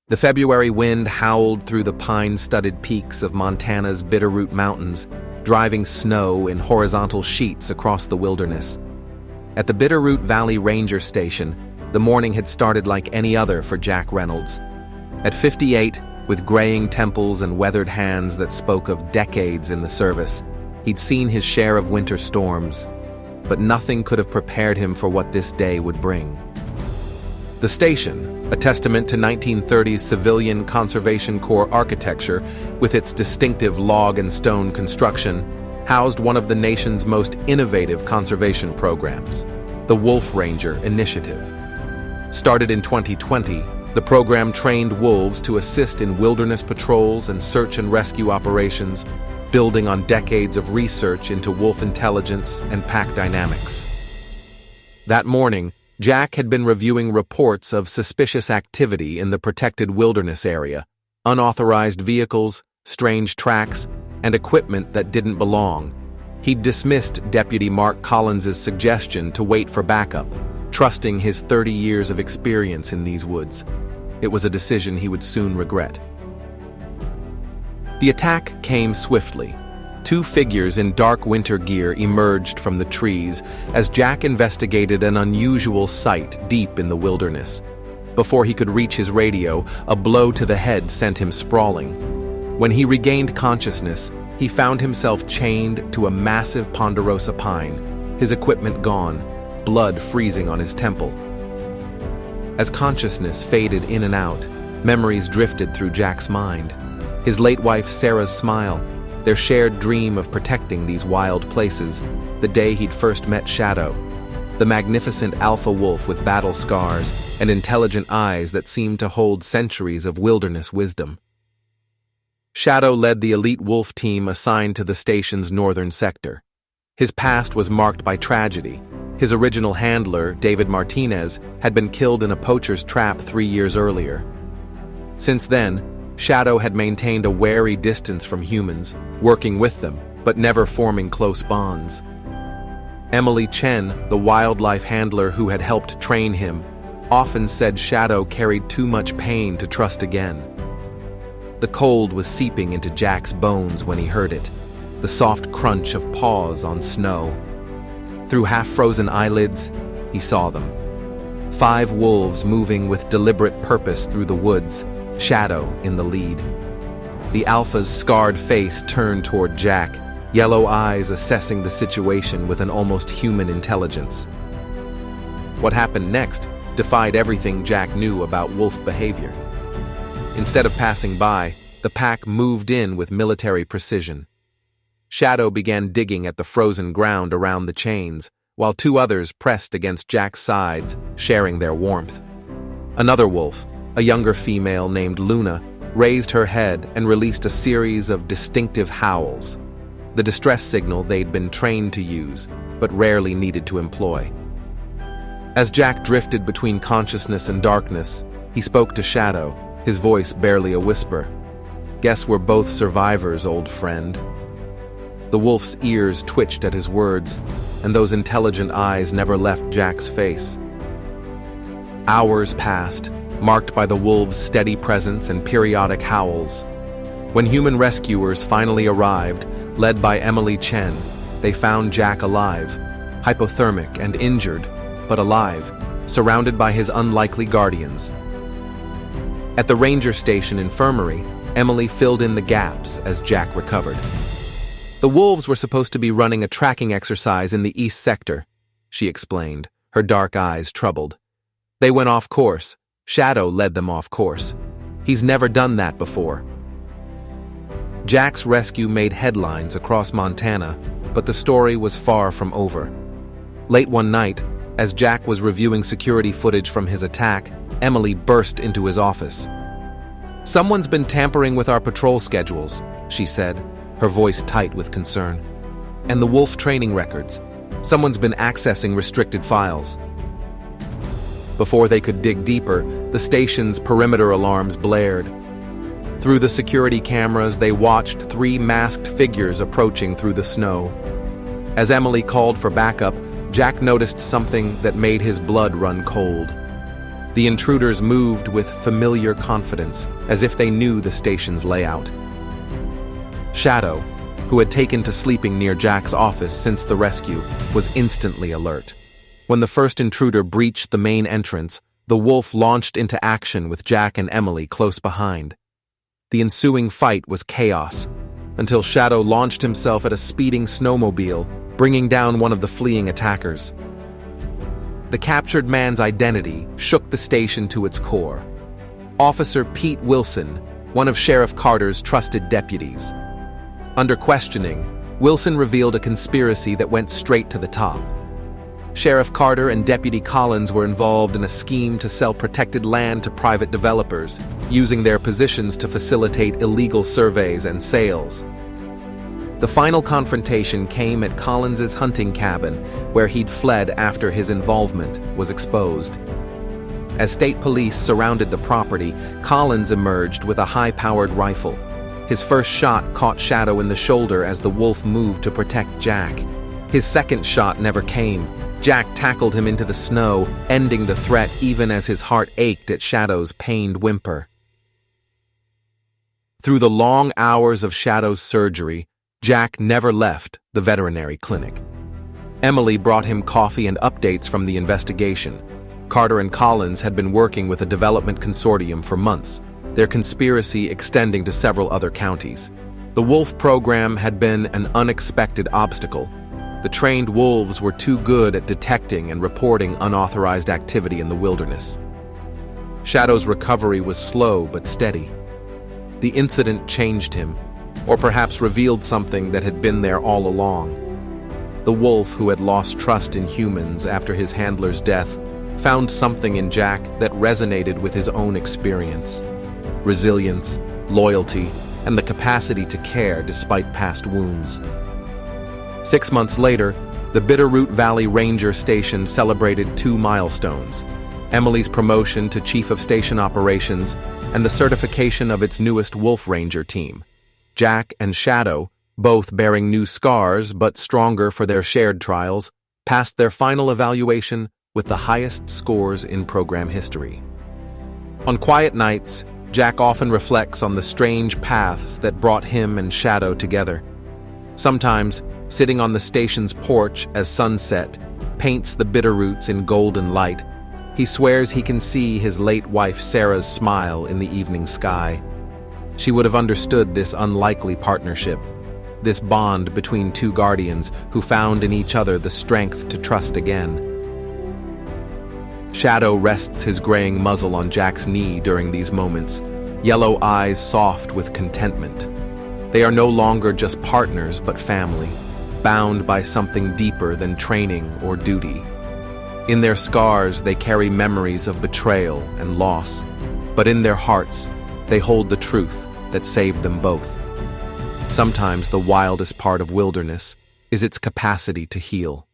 The February wind howled through the pine-studded peaks of Montana's Bitterroot Mountains, driving snow in horizontal sheets across the wilderness. At the Bitterroot Valley Ranger Station, the morning had started like any other for Jack Reynolds. At 58, with graying temples and weathered hands that spoke of decades in the service, he'd seen his share of winter storms, but nothing could have prepared him for what this day would bring. The station, a testament to 1930s Civilian Conservation Corps architecture with its distinctive log and stone construction, housed one of the nation's most innovative conservation programs, the Wolf Ranger Initiative. Started in 2020, the program trained wolves to assist in wilderness patrols and search and rescue operations, building on decades of research into wolf intelligence and pack dynamics. That morning, Jack had been reviewing reports of suspicious activity in the protected wilderness area, unauthorized vehicles, strange tracks, and equipment that didn't belong. He'd dismissed Deputy Mark Collins's suggestion to wait for backup, trusting his 30 years of experience in these woods. It was a decision he would soon regret. The attack came swiftly. Two figures in dark winter gear emerged from the trees as Jack investigated an unusual sight deep in the wilderness. Before he could reach his radio, a blow to the head sent him sprawling. When he regained consciousness, he found himself chained to a massive ponderosa pine, his equipment gone, blood freezing on his temple. As consciousness faded in and out, memories drifted through Jack's mind. His late wife Sarah's smile, their shared dream of protecting these wild places, the day he'd first met Shadow, the magnificent alpha wolf with battle scars and intelligent eyes that seemed to hold centuries of wilderness wisdom. Shadow led the elite wolf team assigned to the station's northern sector. His past was marked by tragedy. His original handler, David Martinez, had been killed in a poacher's trap 3 years earlier. Since then, Shadow had maintained a wary distance from humans, working with them, but never forming close bonds. Emily Chen, the wildlife handler who had helped train him, often said Shadow carried too much pain to trust again. The cold was seeping into Jack's bones when he heard it, the soft crunch of paws on snow. Through half-frozen eyelids, he saw them. 5 wolves moving with deliberate purpose through the woods, Shadow in the lead. The alpha's scarred face turned toward Jack, yellow eyes assessing the situation with an almost human intelligence. What happened next defied everything Jack knew about wolf behavior. Instead of passing by, the pack moved in with military precision. Shadow began digging at the frozen ground around the chains, while 2 others pressed against Jack's sides, sharing their warmth. Another wolf, a younger female named Luna, raised her head and released a series of distinctive howls, the distress signal they'd been trained to use, but rarely needed to employ. As Jack drifted between consciousness and darkness, he spoke to Shadow, his voice barely a whisper. "Guess we're both survivors, old friend." The wolf's ears twitched at his words, and those intelligent eyes never left Jack's face. Hours passed, marked by the wolves' steady presence and periodic howls. When human rescuers finally arrived, led by Emily Chen, they found Jack alive, hypothermic and injured, but alive, surrounded by his unlikely guardians. At the ranger station infirmary, Emily filled in the gaps as Jack recovered. The wolves were supposed to be running a tracking exercise in the east sector, she explained, her dark eyes troubled. They went off course. Shadow led them off course. He's never done that before. Jack's rescue made headlines across Montana, but the story was far from over. Late one night, as Jack was reviewing security footage from his attack, Emily burst into his office. "Someone's been tampering with our patrol schedules," she said, her voice tight with concern. "And the wolf training records. Someone's been accessing restricted files." Before they could dig deeper, the station's perimeter alarms blared. Through the security cameras, they watched 3 masked figures approaching through the snow. As Emily called for backup, Jack noticed something that made his blood run cold. The intruders moved with familiar confidence, as if they knew the station's layout. Shadow, who had taken to sleeping near Jack's office since the rescue, was instantly alert. When the first intruder breached the main entrance, the wolf launched into action with Jack and Emily close behind. The ensuing fight was chaos, until Shadow launched himself at a speeding snowmobile, bringing down one of the fleeing attackers. The captured man's identity shook the station to its core. Officer Pete Wilson, one of Sheriff Carter's trusted deputies. Under questioning, Wilson revealed a conspiracy that went straight to the top. Sheriff Carter and Deputy Collins were involved in a scheme to sell protected land to private developers, using their positions to facilitate illegal surveys and sales. The final confrontation came at Collins's hunting cabin, where he'd fled after his involvement was exposed. As state police surrounded the property, Collins emerged with a high-powered rifle. His first shot caught Shadow in the shoulder as the wolf moved to protect Jack. His second shot never came. Jack tackled him into the snow, ending the threat even as his heart ached at Shadow's pained whimper. Through the long hours of Shadow's surgery, Jack never left the veterinary clinic. Emily brought him coffee and updates from the investigation. Carter and Collins had been working with a development consortium for months, their conspiracy extending to several other counties. The wolf program had been an unexpected obstacle. The trained wolves were too good at detecting and reporting unauthorized activity in the wilderness. Shadow's recovery was slow but steady. The incident changed him, or perhaps revealed something that had been there all along. The wolf, who had lost trust in humans after his handler's death, found something in Jack that resonated with his own experience: resilience, loyalty, and the capacity to care despite past wounds. 6 months later, the Bitterroot Valley Ranger Station celebrated 2 milestones: Emily's promotion to Chief of Station Operations and the certification of its newest Wolf Ranger team. Jack and Shadow, both bearing new scars but stronger for their shared trials, passed their final evaluation with the highest scores in program history. On quiet nights, Jack often reflects on the strange paths that brought him and Shadow together. Sometimes, sitting on the station's porch as sunset paints the Bitterroots in golden light, he swears he can see his late wife Sarah's smile in the evening sky. She would have understood this unlikely partnership, this bond between 2 guardians who found in each other the strength to trust again. Shadow rests his graying muzzle on Jack's knee during these moments, yellow eyes soft with contentment. They are no longer just partners but family, bound by something deeper than training or duty. In their scars, they carry memories of betrayal and loss, but in their hearts, they hold the truth that saved them both. Sometimes the wildest part of wilderness is its capacity to heal.